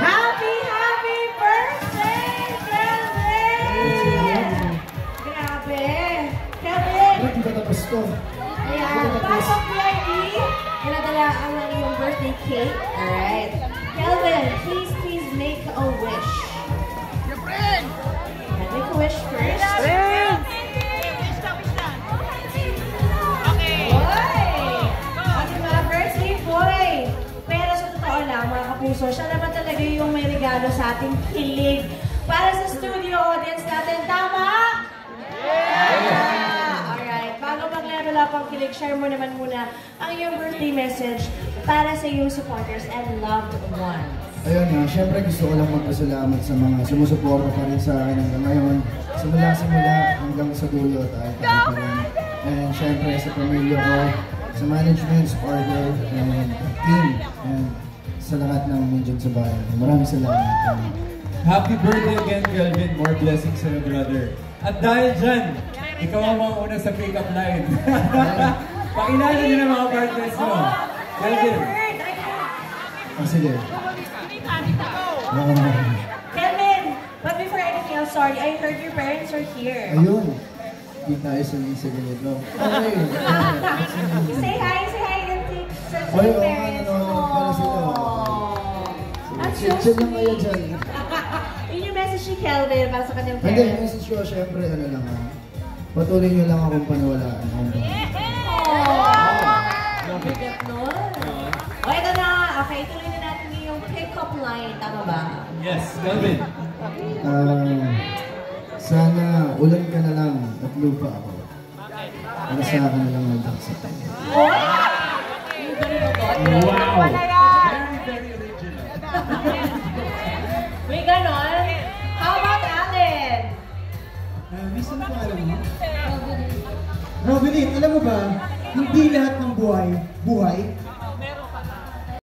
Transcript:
Happy birthday, Kelvin! Grabe! Kelvin! Hindi ka tapos ko. Ayan, pasok VIP. Pinadala ang iyong birthday cake. Alright. Kelvin, please make a wish. Your friend! Make a wish first. Mga kapuso, siya naman talaga yung may regalo sa ating kilig para sa studio audience natin. Tama? Yeah! Alright, bago mag-level up ang kilig, share mo naman muna ang iyong birthday message para sa iyong supporters and loved ones. Ayun nga, syempre gusto ko lang magpasalamat sa mga sumusuporta pa rin sa akin hanggang ngayon. Simula hanggang sa dulo tayo pa rin. And syempre sa pamilya ko, sa management, supporter, and team, and sa lahat ng medyo sa bayan. Maraming salamat. Happy birthday again, Kelvin. More blessings sa your brother. At dahil dyan, ikaw ang mga una sa pick-up line. Pakilala niyo na mga partners mo. Kelvin. Sige. Kelvin, but before anything else, sorry, I heard your parents are here. Ayun. Hindi tayo sa ganito. Okay. Say hi and take sa parents. Chill lang kayo dyan. Yun yung message ni Kelvin para sa kanyang parents. Hindi, yung message ko, syempre, ano lang ha. Patuloy nyo lang akong paniwalaan. Bigat nun. O, ito na. Okay, tuloy na natin yung pick-up line. Tama ba? Yes, Kelvin. Sana ulan ka na lang at lupa ako. Para sa akin na lang ang taksa. Wow! May ganon? How about Allen? Miss, ano pa alam mo? Robin, alam mo ba, hindi lahat ng buhay